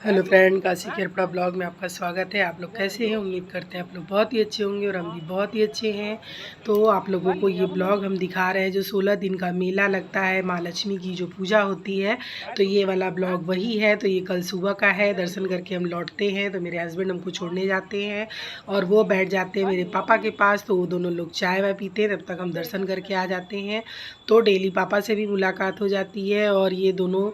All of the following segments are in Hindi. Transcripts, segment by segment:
हेलो फ्रेंड, काशी केरपड़ा ब्लॉग में आपका स्वागत है। आप लोग कैसे हैं? उम्मीद करते हैं आप लोग बहुत ही अच्छे होंगे और हम भी बहुत ही अच्छे हैं। तो आप लोगों को ये ब्लॉग हम दिखा रहे हैं जो 16 दिन का मेला लगता है, माँ लक्ष्मी की जो पूजा होती है। तो ये वाला ब्लॉग वही है। तो ये कल सुबह का है। दर्शन करके हम लौटते हैं तो मेरे हस्बैंड हमको छोड़ने जाते हैं और वो बैठ जाते हैं मेरे पापा के पास। तो वो दोनों लोग चाय वाय पीते हैं, तब तक हम दर्शन करके आ जाते हैं। तो डेली पापा से भी मुलाकात हो जाती है और ये दोनों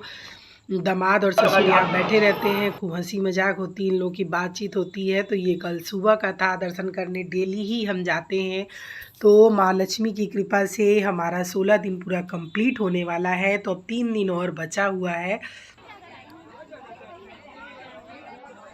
दामाद और ससुर यहाँ बैठे रहते हैं। खूब हंसी मजाक होती है, इन लोगों की बातचीत होती है। तो ये कल सुबह का था। दर्शन करने डेली ही हम जाते हैं। तो माँ लक्ष्मी की कृपा से हमारा 16 दिन पूरा कंप्लीट होने वाला है। तो अब 3 दिन और बचा हुआ है।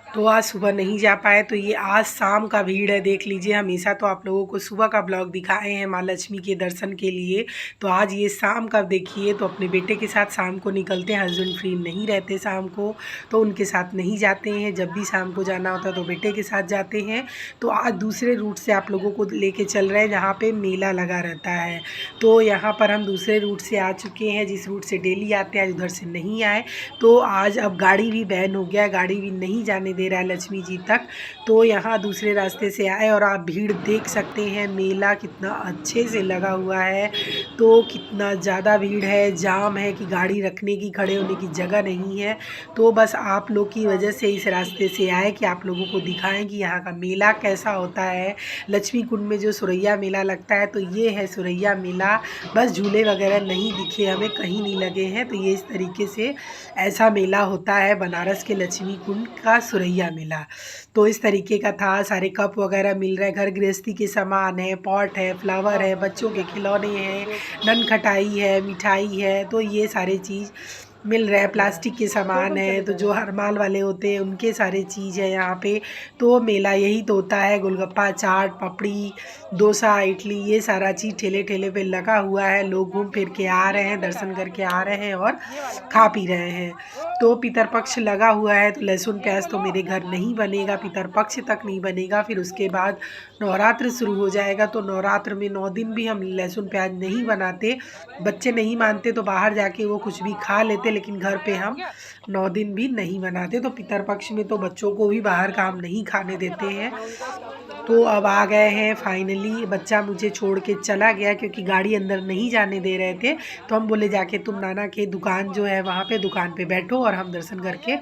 तो आज सुबह नहीं जा पाए। तो ये आज शाम का भीड़ है, देख लीजिए। हमेशा तो आप लोगों को सुबह का ब्लॉग दिखाए हैं माँ लक्ष्मी के दर्शन के लिए। तो आज ये शाम का देखिए। तो अपने बेटे के साथ शाम को निकलते हैं। हस्बैंड फ्री नहीं रहते शाम को, तो उनके साथ नहीं जाते हैं। जब भी शाम को जाना होता है तो बेटे के साथ जाते हैं। तो आज दूसरे रूट से आप लोगों को लेके चल रहे हैं जहाँ पे मेला लगा रहता है। तो यहाँ पर हम दूसरे रूट से आ चुके हैं, जिस रूट से डेली आते हैं आज उधर से नहीं आए। तो आज अब गाड़ी भी बैन हो गया, गाड़ी भी नहीं जाने दे रहा है लक्ष्मी जी तक। तो यहाँ दूसरे रास्ते से आए और आप भीड़ देख सकते हैं। मेला कितना अच्छे से लगा हुआ है। तो कितना ज़्यादा भीड़ है, जाम है कि गाड़ी रखने की, खड़े होने की जगह नहीं है। तो बस आप लोग की वजह से इस रास्ते से आए कि आप लोगों को दिखाएं कि यहाँ का मेला कैसा होता है। लक्ष्मी कुंड में जो सुरैया मेला लगता है, तो ये है सुरैया मेला। बस झूले वगैरह नहीं दिखे हमें, कहीं नहीं लगे हैं। तो ये इस तरीके से ऐसा मेला होता है बनारस के लक्ष्मी कुंड का सुरैया मेला। तो इस तरीके का था। सारे कप वगैरह मिल रहे हैं, घर गृहस्थी के सामान है, पॉट है, फ्लावर है, बच्चों के खिलौने हैं, ननखटाई है, मिठाई है। तो ये सारे चीज़ मिल रहा है। प्लास्टिक के सामान है, तो जो हरमाल वाले होते हैं उनके सारे चीज़ है यहाँ पे। तो मेला यही तो होता है। गोलगप्पा, चाट, पपड़ी, डोसा, इडली, ये सारा चीज़ ठेले ठेले पे लगा हुआ है। लोग घूम फिर के आ रहे हैं, दर्शन करके आ रहे हैं और खा पी रहे हैं। तो पितरपक्ष लगा हुआ है, तो लहसुन प्याज तो मेरे घर नहीं बनेगा, पितरपक्ष तक नहीं बनेगा। फिर उसके बाद नवरात्र शुरू हो जाएगा। तो नवरात्र में 9 दिन भी हम लहसुन प्याज नहीं बनाते। बच्चे नहीं मानते तो बाहर जाके वो कुछ भी खा लेते, लेकिन घर पे हम 9 दिन भी नहीं बनाते। तो पितरपक्ष में तो बच्चों को भी बाहर का हम नहीं खाने देते हैं। तो अब आ गए हैं फाइनली। बच्चा मुझे छोड़ के चला गया क्योंकि गाड़ी अंदर नहीं जाने दे रहे थे। तो हम बोले जाके तुम नाना के दुकान जो है वहाँ पे दुकान पे बैठो और हम दर्शन करके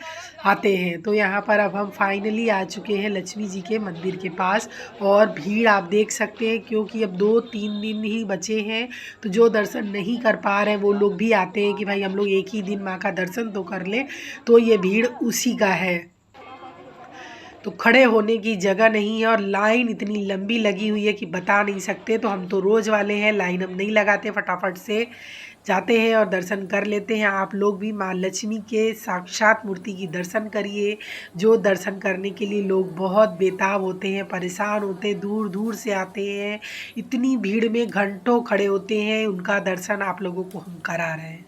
आते हैं। तो यहाँ पर अब हम फाइनली आ चुके हैं लक्ष्मी जी के मंदिर के पास। और भीड़ आप देख सकते हैं क्योंकि अब 2-3 दिन ही बचे हैं। तो जो दर्शन नहीं कर पा रहे हैं वो लोग भी आते हैं कि भाई हम लोग एक ही दिन माँ का दर्शन तो कर ले। तो ये भीड़ उसी का है। तो खड़े होने की जगह नहीं है और लाइन इतनी लंबी लगी हुई है कि बता नहीं सकते। तो हम तो रोज़ वाले हैं, लाइन हम नहीं लगाते, फटाफट से जाते हैं और दर्शन कर लेते हैं। आप लोग भी माँ लक्ष्मी के साक्षात मूर्ति की दर्शन करिए। जो दर्शन करने के लिए लोग बहुत बेताब होते हैं, परेशान होते हैं, दूर दूर से आते हैं। इतनी भीड़ में घंटों खड़े होते हैं, उनका दर्शन आप लोगों को हम करा रहे हैं।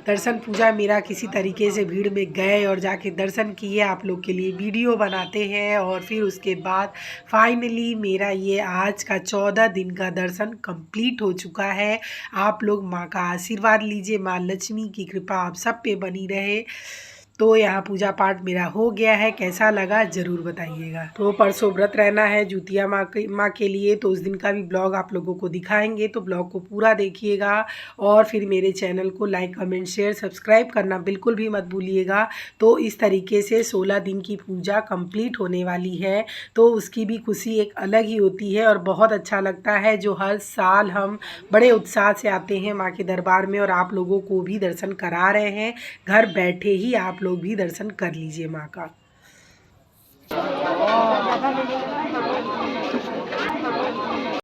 दर्शन पूजा मेरा किसी तरीके से भीड़ में गए और जाके दर्शन किए, आप लोग के लिए वीडियो बनाते हैं। और फिर उसके बाद फाइनली मेरा ये आज का 14 दिन का दर्शन कंप्लीट हो चुका है। आप लोग माँ का आशीर्वाद लीजिए, माँ लक्ष्मी की कृपा आप सब पे बनी रहे। तो यहाँ पूजा पाठ मेरा हो गया है। कैसा लगा ज़रूर बताइएगा। तो परसों व्रत रहना है जुतिया माँ के लिए। तो उस दिन का भी ब्लॉग आप लोगों को दिखाएंगे, तो ब्लॉग को पूरा देखिएगा। और फिर मेरे चैनल को लाइक, कमेंट, शेयर, सब्सक्राइब करना बिल्कुल भी मत भूलिएगा। तो इस तरीके से 16 दिन की पूजा कंप्लीट होने वाली है। तो उसकी भी खुशी एक अलग ही होती है और बहुत अच्छा लगता है। जो हर साल हम बड़े उत्साह से आते हैं माँ के दरबार में और आप लोगों को भी दर्शन करा रहे हैं। घर बैठे ही आप लोग भी दर्शन कर लीजिए माँ का।